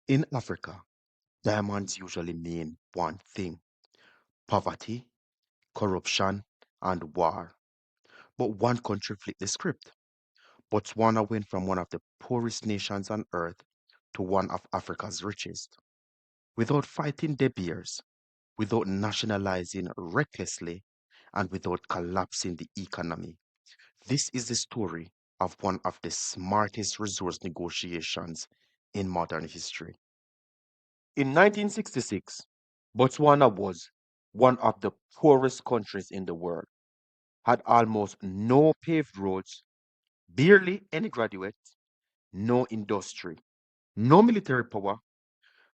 In Africa, diamonds usually mean one thing: poverty, corruption, and war. But one country flipped the script. Botswana went from one of the poorest nations on earth to one of Africa's richest. Without fighting De Beers, without nationalizing recklessly, and without collapsing the economy. This is the story of one of the smartest resource negotiations in modern history. In 1966, Botswana was one of the poorest countries in the world, had almost no paved roads, barely any graduates, no industry, no military power.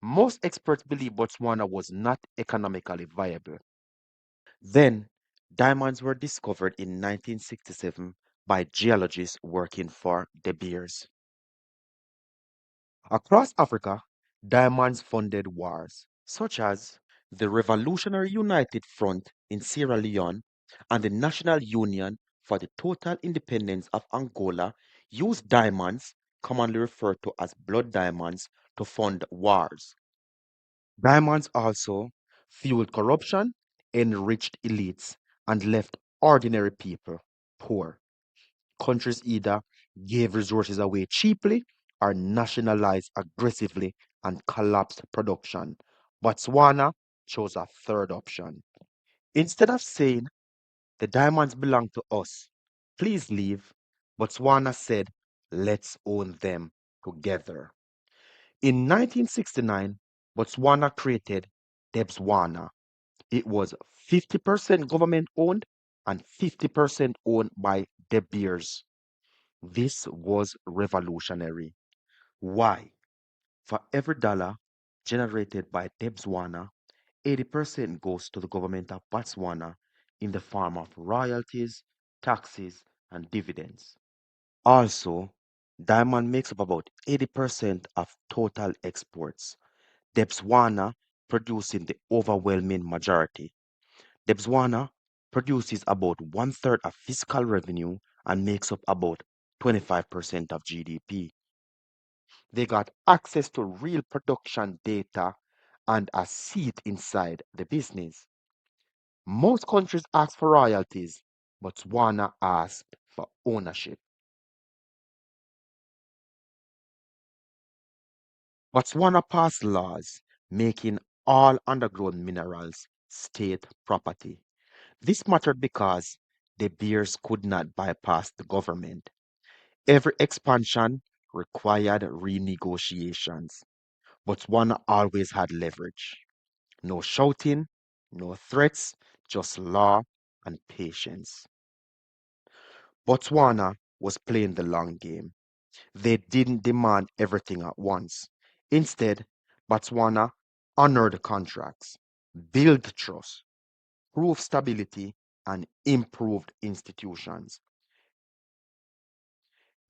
Most experts believe Botswana was not economically viable. Then, diamonds were discovered in 1967 by geologists working for De Beers. Across Africa, diamonds funded wars, such as the Revolutionary United Front in Sierra Leone and the National Union for the Total Independence of Angola used diamonds, commonly referred to as blood diamonds, to fund wars. Diamonds also fueled corruption, enriched elites, and left ordinary people poor. Countries either gave resources away cheaply or nationalized aggressively and collapsed production. Botswana chose a third option. Instead of saying, the diamonds belong to us, please leave, Botswana said, let's own them together. In 1969, Botswana created Debswana. It was 50% government owned and 50% owned by De Beers. This was revolutionary. Why? For every dollar generated by Debswana, 80% goes to the government of Botswana in the form of royalties, taxes, and dividends. Also, diamond makes up about 80% of total exports, Debswana producing the overwhelming majority. Debswana produces about one third of fiscal revenue and makes up about 25% of GDP. They got access to real production data and a seat inside the business. Most countries ask for royalties, but Botswana asked for ownership. Botswana passed laws making all underground minerals state property. This mattered because the Beers could not bypass the government. Every expansion required renegotiations. Botswana always had leverage. No shouting, no threats, just law and patience. Botswana was playing the long game. They didn't demand everything at once. Instead, Botswana honored contracts, built trust, proved stability, and improved institutions.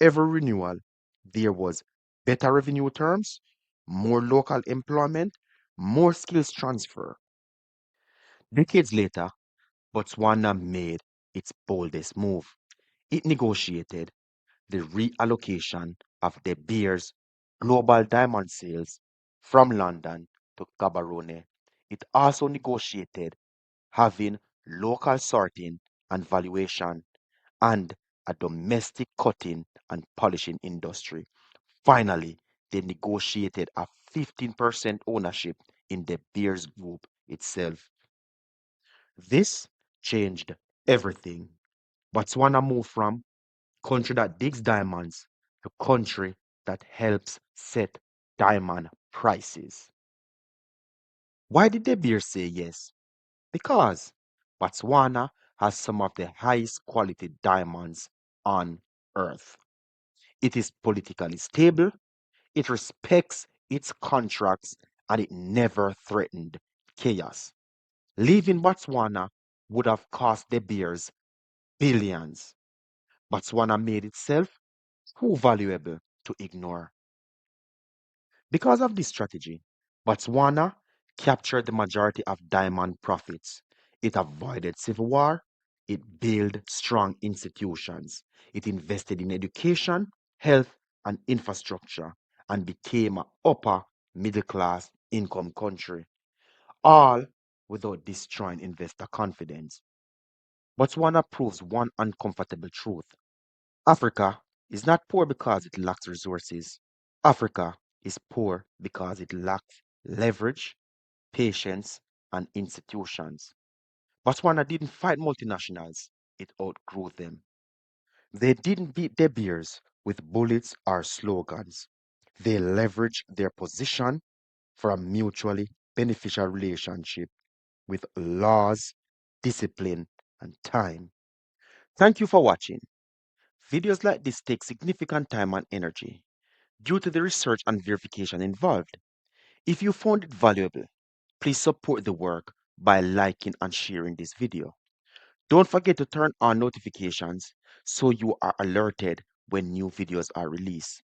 Every renewal, there was better revenue terms, more local employment, more skills transfer. Decades later, Botswana made its boldest move. It negotiated the reallocation of De Beers global diamond sales from London to Gaborone. It also negotiated having local sorting and valuation and a domestic cutting and polishing industry. Finally, they negotiated a 15% ownership in the Beers Group itself. This changed everything. Botswana moved from country that digs diamonds to country that helps set diamond prices. Why did De Beers say yes? Because Botswana has some of the highest quality diamonds on earth. It is politically stable, it respects its contracts, and it never threatened chaos. Leaving Botswana would have cost De Beers billions. Botswana made itself too valuable to ignore. Because of this strategy, Botswana captured the majority of diamond profits. It avoided civil war, it built strong institutions, it invested in education, health, and infrastructure, and became an upper middle class income country, all without destroying investor confidence. Botswana proves one uncomfortable truth. Africa is not poor because it lacks resources. Africa is poor because it lacks leverage, patience, and institutions. Botswana didn't fight multinationals, it outgrew them. They didn't beat their bears with bullets or slogans. They leveraged their position for a mutually beneficial relationship with laws, discipline, and time. Thank you for watching. Videos like this take significant time and energy due to the research and verification involved. If you found it valuable, please support the work by liking and sharing this video. Don't forget to turn on notifications so you are alerted when new videos are released.